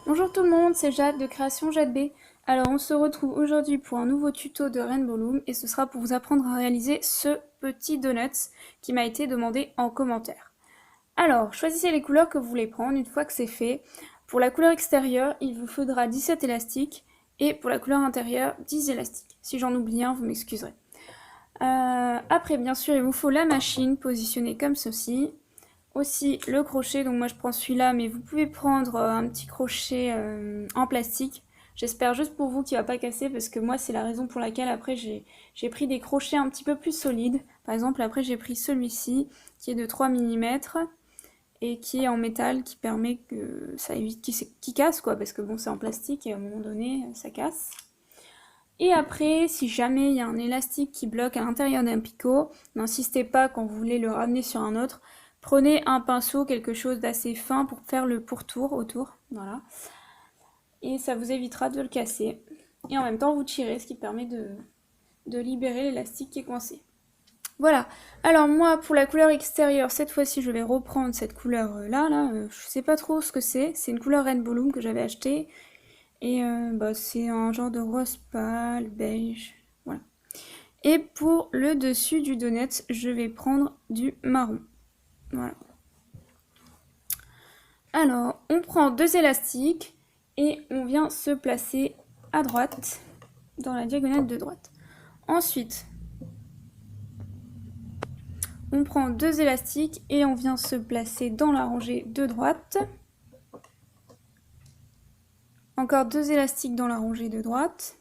Bonjour tout le monde, c'est Jade de Création Jade B. Alors on se retrouve aujourd'hui pour un nouveau tuto de Rainbow Loom et ce sera pour vous apprendre à réaliser ce petit donut qui m'a été demandé en commentaire. Alors choisissez les couleurs que vous voulez prendre une fois que c'est fait. Pour la couleur extérieure, il vous faudra 17 élastiques et pour la couleur intérieure, 10 élastiques. Si j'en oublie un, vous m'excuserez. Après bien sûr, il vous faut la machine positionnée comme ceci. Aussi le crochet, donc moi je prends celui-là, mais vous pouvez prendre un petit crochet en plastique. J'espère juste pour vous qu'il va pas casser, parce que moi c'est la raison pour laquelle après j'ai pris des crochets un petit peu plus solides. Par exemple après j'ai pris celui-ci qui est de 3 mm et qui est en métal, qui permet que ça évite qu'il casse quoi, parce que bon c'est en plastique et à un moment donné ça casse. Et après, si jamais il y a un élastique qui bloque à l'intérieur d'un picot, n'insistez pas quand vous voulez le ramener sur un autre. Prenez un pinceau, quelque chose d'assez fin pour faire le pourtour autour, voilà. Et ça vous évitera de le casser. Et en même temps, vous tirez, ce qui permet de libérer l'élastique qui est coincé. Voilà. Alors moi, pour la couleur extérieure, cette fois-ci, je vais reprendre cette couleur-là. Je sais pas trop ce que c'est. C'est une couleur Rainbow Loom que j'avais achetée. Et c'est un genre de rose pâle, beige, voilà. Et pour le dessus du donut, je vais prendre du marron. Voilà. Alors, on prend 2 élastiques et on vient se placer à droite, dans la diagonale de droite. Ensuite, on prend 2 élastiques et on vient se placer dans la rangée de droite. Encore 2 élastiques dans la rangée de droite.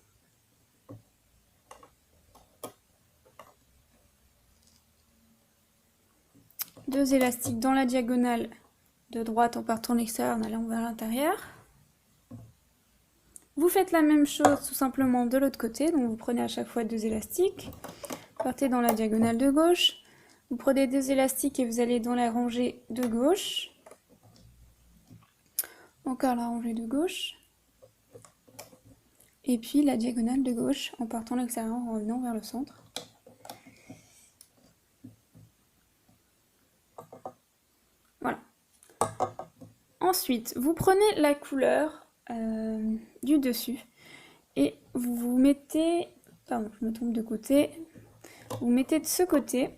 Deux élastiques dans la diagonale de droite en partant de l'extérieur en allant vers l'intérieur. Vous faites la même chose tout simplement de l'autre côté, donc vous prenez à chaque fois 2 élastiques, partez dans la diagonale de gauche, vous prenez 2 élastiques et vous allez dans la rangée de gauche, encore la rangée de gauche, et puis la diagonale de gauche en partant de l'extérieur en revenant vers le centre. Voilà. Ensuite, vous prenez la couleur du dessus et vous vous mettez, pardon, je me trompe de côté, vous mettez de ce côté,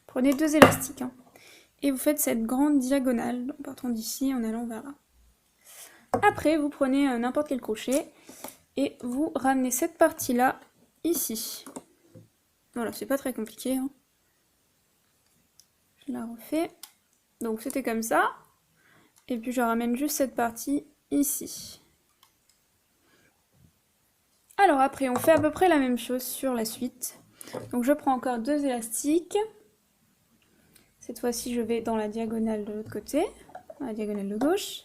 prenez 2 élastiques, hein, et vous faites cette grande diagonale en partant d'ici en allant vers là. Après, vous prenez n'importe quel crochet et vous ramenez cette partie-là ici. Voilà, c'est pas très compliqué, hein. Je la refais. Donc c'était comme ça. Et puis je ramène juste cette partie ici. Alors après, on fait à peu près la même chose sur la suite. Donc je prends encore 2 élastiques. Cette fois-ci, je vais dans la diagonale de l'autre côté, dans la diagonale de gauche.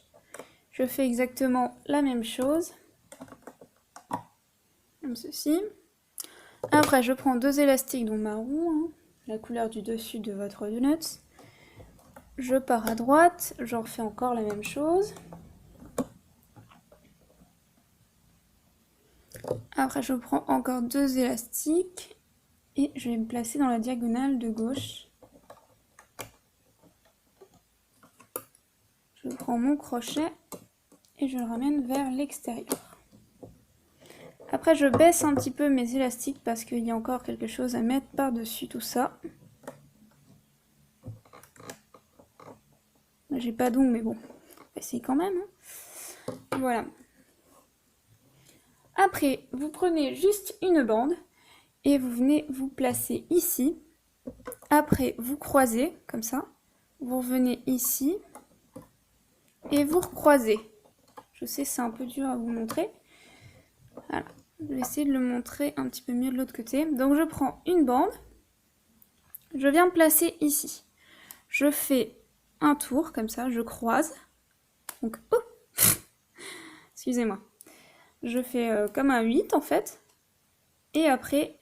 Je fais exactement la même chose, comme ceci. Après, je prends 2 élastiques, dont marron, hein, la couleur du dessus de votre donut. Je pars à droite, j'en refais encore la même chose. Après, je prends encore 2 élastiques et je vais me placer dans la diagonale de gauche. Je prends mon crochet et je le ramène vers l'extérieur. Après, je baisse un petit peu mes élastiques parce qu'il y a encore quelque chose à mettre par-dessus tout ça. J'ai pas d'ongles, mais bon, on va essayer quand même, hein. Voilà. Après, vous prenez juste une bande et vous venez vous placer ici. Après, vous croisez, comme ça. Vous revenez ici et vous recroisez. Je sais, c'est un peu dur à vous montrer. Voilà. Je vais essayer de le montrer un petit peu mieux de l'autre côté. Donc, je prends une bande. Je viens me placer ici. Je fais un tour, comme ça, je croise. Donc, oh excusez-moi. Je fais comme un 8 en fait. Et après,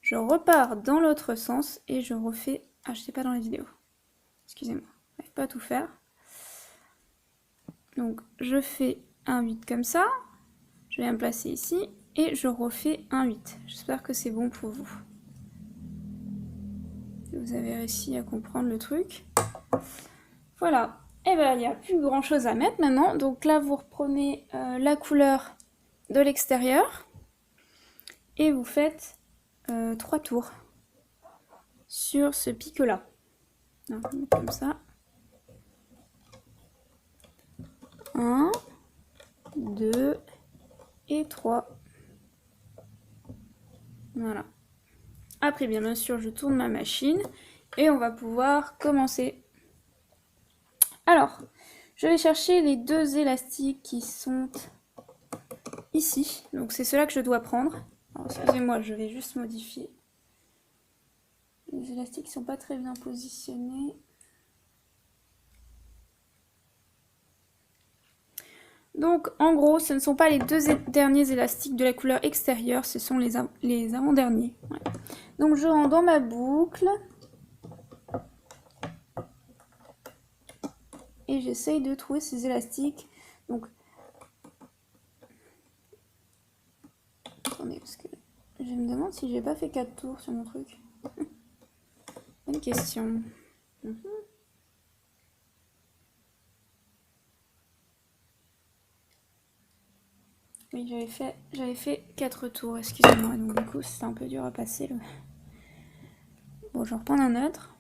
je repars dans l'autre sens et je refais... Ah, je sais pas dans la vidéo. Excusez-moi, je n'arrive pas à tout faire. Donc, je fais un 8 comme ça. Je viens me placer ici et je refais un 8. J'espère que c'est bon pour vous. Vous avez réussi à comprendre le truc. Voilà. Et bien, il n'y a plus grand chose à mettre maintenant. Donc là, vous reprenez la couleur de l'extérieur et vous faites 3 tours sur ce pic-là. Comme ça. 1, 2 et 3. Voilà. Après, bien sûr, je tourne ma machine et on va pouvoir commencer. Alors, je vais chercher les 2 élastiques qui sont ici. Donc, c'est ceux-là que je dois prendre. Alors, excusez-moi, je vais juste modifier. Les élastiques ne sont pas très bien positionnés. Donc, en gros, ce ne sont pas les 2 derniers élastiques de la couleur extérieure, ce sont les avant-derniers. Ouais. Donc, je rentre dans ma boucle. Et j'essaye de trouver ces élastiques. Donc, attendez, parce que je me demande si j'ai pas fait 4 tours sur mon truc. Bonne question. Oui, j'avais fait 4 tours, excusez-moi. Donc, du coup, c'est un peu dur à passer. Bon, je vais reprendre un autre.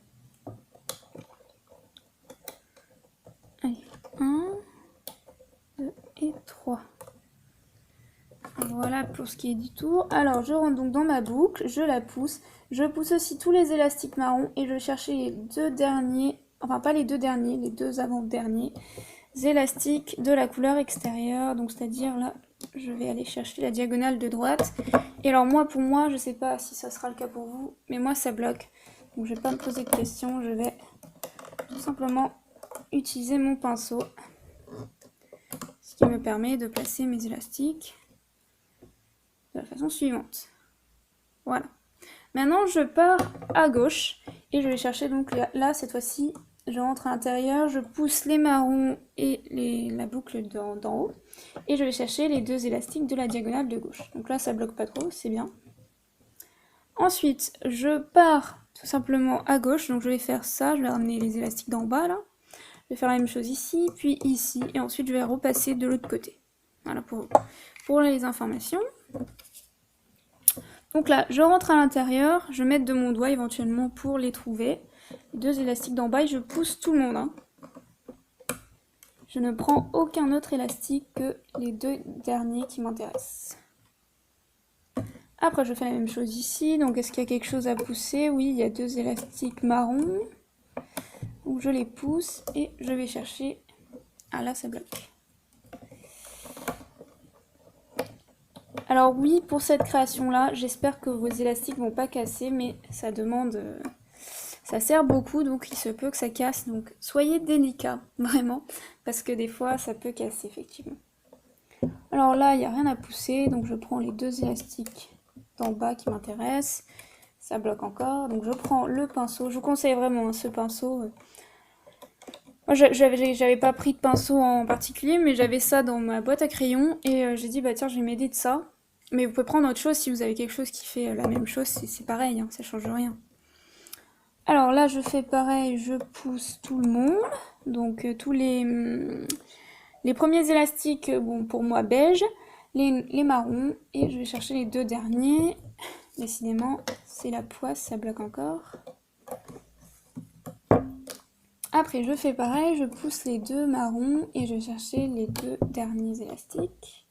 Allez, 1, 2 et 3. Voilà pour ce qui est du tour. Alors, je rentre donc dans ma boucle, je la pousse. Je pousse aussi tous les élastiques marrons et je vais chercher les 2 derniers, enfin pas les 2 derniers, les 2 avant-derniers élastiques de la couleur extérieure. Donc, c'est-à-dire là, je vais aller chercher la diagonale de droite. Et alors, pour moi, je sais pas si ça sera le cas pour vous, mais moi, ça bloque. Donc, je vais pas me poser de questions, je vais tout simplement utiliser mon pinceau. Ce qui me permet de placer mes élastiques de la façon suivante. Voilà. Maintenant, je pars à gauche et je vais chercher donc là cette fois-ci, je rentre à l'intérieur, je pousse les marrons et la boucle d'en haut et je vais chercher les 2 élastiques de la diagonale de gauche. Donc là, ça bloque pas trop, c'est bien. Ensuite, je pars tout simplement à gauche, donc je vais faire ça, je vais ramener les élastiques d'en bas là. Je vais faire la même chose ici, puis ici, et ensuite je vais repasser de l'autre côté. Voilà pour les informations. Donc là, je rentre à l'intérieur, je mets de mon doigt éventuellement pour les trouver. Les 2 élastiques d'en bas et je pousse tout le monde. Hein. Je ne prends aucun autre élastique que les 2 derniers qui m'intéressent. Après, je fais la même chose ici. Donc, est-ce qu'il y a quelque chose à pousser? Oui, il y a 2 élastiques marrons. Donc, je les pousse et je vais chercher... Ah là, ça bloque. Alors oui, pour cette création-là, j'espère que vos élastiques vont pas casser, mais ça demande... ça sert beaucoup, donc il se peut que ça casse. Donc soyez délicats, vraiment, parce que des fois, ça peut casser, effectivement. Alors là, il n'y a rien à pousser, donc je prends les 2 élastiques d'en bas qui m'intéressent. Ça bloque encore, donc je prends le pinceau. Je vous conseille vraiment ce pinceau. Moi, j'avais pas pris de pinceau en particulier, mais j'avais ça dans ma boîte à crayons et j'ai dit bah tiens, je vais m'aider de ça. Mais vous pouvez prendre autre chose si vous avez quelque chose qui fait la même chose, c'est pareil, hein, ça change rien. Alors là, je fais pareil, je pousse tout le monde. Donc tous les premiers élastiques, bon pour moi beige, les marrons, et je vais chercher les 2 derniers. Décidément, c'est la poisse, ça bloque encore. Après, je fais pareil, je pousse les 2 marrons et je vais chercher les 2 derniers élastiques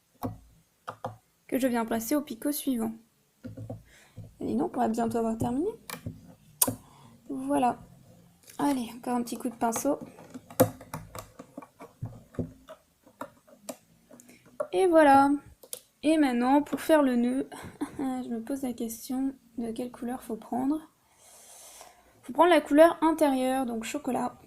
que je viens placer au picot suivant. Et donc, on va bientôt avoir terminé. Voilà. Allez, encore un petit coup de pinceau. Et voilà. Et maintenant, pour faire le nœud, je me pose la question de quelle couleur faut prendre. Faut prendre la couleur intérieure, donc chocolat.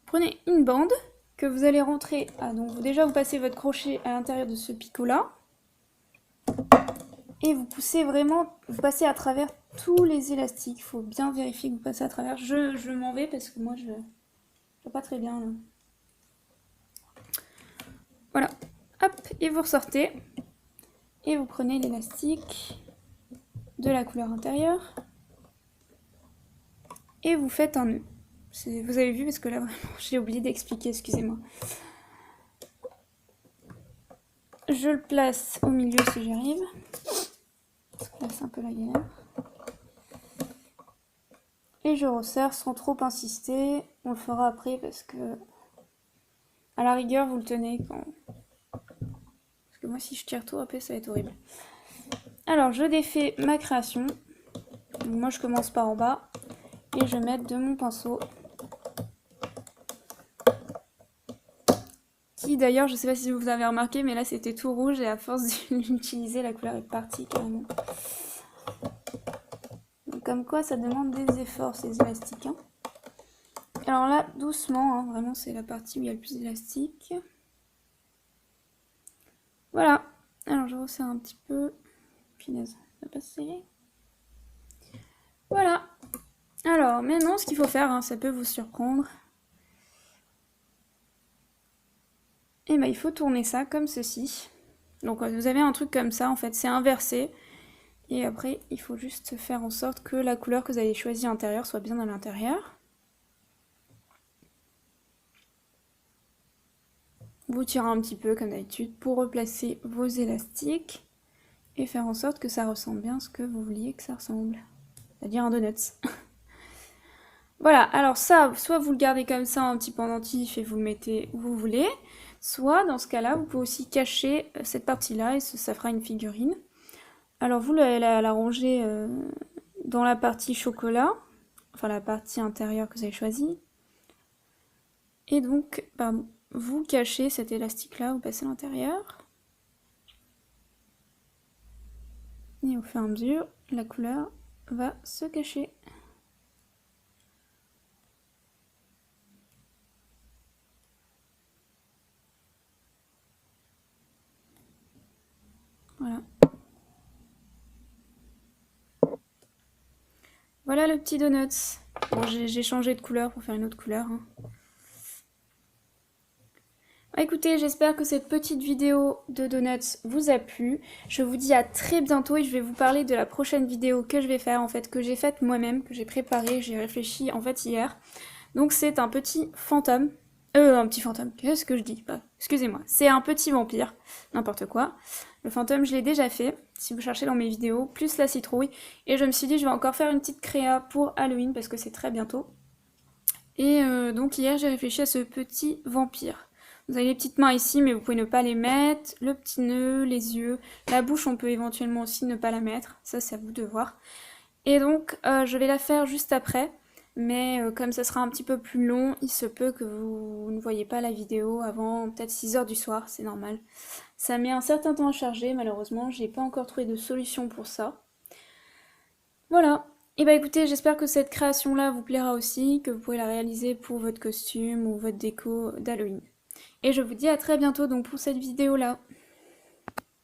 Prenez une bande que vous allez rentrer. Donc déjà vous passez votre crochet à l'intérieur de ce picot là. Et vous poussez vraiment, vous passez à travers tous les élastiques. Il faut bien vérifier que vous passez à travers. Je m'en vais parce que moi je vois pas très bien là. Voilà. Hop, et vous ressortez. Et vous prenez l'élastique de la couleur intérieure. Et vous faites un nœud. Vous avez vu parce que là vraiment j'ai oublié d'expliquer, excusez-moi. Je le place au milieu si j'arrive. Là c'est un peu la galère. Et je resserre sans trop insister. On le fera après parce que à la rigueur vous le tenez quand... Parce que moi si je tire trop après ça va être horrible. Alors je défais ma création. Donc, moi je commence par en bas et je mets de mon pinceau. Qui d'ailleurs, je sais pas si vous avez remarqué, mais là c'était tout rouge et à force d'utiliser la couleur est partie carrément. Donc, comme quoi ça demande des efforts ces élastiques. Hein. Alors là, doucement, hein, vraiment c'est la partie où il y a le plus d'élastique. Voilà. Alors je resserre un petit peu. Punaise, ça va passer. Voilà. Alors maintenant, ce qu'il faut faire, hein, ça peut vous surprendre. Et ben il faut tourner ça comme ceci. Donc vous avez un truc comme ça, en fait, c'est inversé. Et après, il faut juste faire en sorte que la couleur que vous avez choisie à l'intérieur soit bien à l'intérieur. Vous tirez un petit peu comme d'habitude pour replacer vos élastiques et faire en sorte que ça ressemble bien à ce que vous vouliez que ça ressemble. C'est-à-dire un donut. Voilà, alors ça, soit vous le gardez comme ça, un petit pendentif, et vous le mettez où vous voulez, soit dans ce cas-là, vous pouvez aussi cacher cette partie-là et ça fera une figurine. Alors vous la rangez dans la partie chocolat, enfin la partie intérieure que vous avez choisie. Et donc, pardon, vous cachez cet élastique-là, vous passez à l'intérieur. Et au fur et à mesure, la couleur va se cacher. Voilà. Voilà le petit donut. Bon, j'ai changé de couleur pour faire une autre couleur. Hein. Écoutez, j'espère que cette petite vidéo de donuts vous a plu. Je vous dis à très bientôt et je vais vous parler de la prochaine vidéo que je vais faire, en fait, que j'ai faite moi-même, que j'ai préparée, j'ai réfléchi en fait hier. Donc c'est un petit fantôme. Un petit fantôme, qu'est-ce que je dis? Bah, excusez-moi, c'est un petit vampire, n'importe quoi. Le fantôme, je l'ai déjà fait, si vous cherchez dans mes vidéos, plus la citrouille. Et je me suis dit, je vais encore faire une petite créa pour Halloween, parce que c'est très bientôt. Et donc hier, j'ai réfléchi à ce petit vampire. Vous avez les petites mains ici, mais vous pouvez ne pas les mettre. Le petit nœud, les yeux, la bouche, on peut éventuellement aussi ne pas la mettre. Ça, c'est à vous de voir. Et donc, je vais la faire juste après. Mais comme ça sera un petit peu plus long, il se peut que vous ne voyez pas la vidéo avant peut-être 6 h du soir, c'est normal. Ça met un certain temps à charger, malheureusement, j'ai pas encore trouvé de solution pour ça. Voilà. Et bah écoutez, j'espère que cette création-là vous plaira aussi, que vous pourrez la réaliser pour votre costume ou votre déco d'Halloween. Et je vous dis à très bientôt donc pour cette vidéo-là.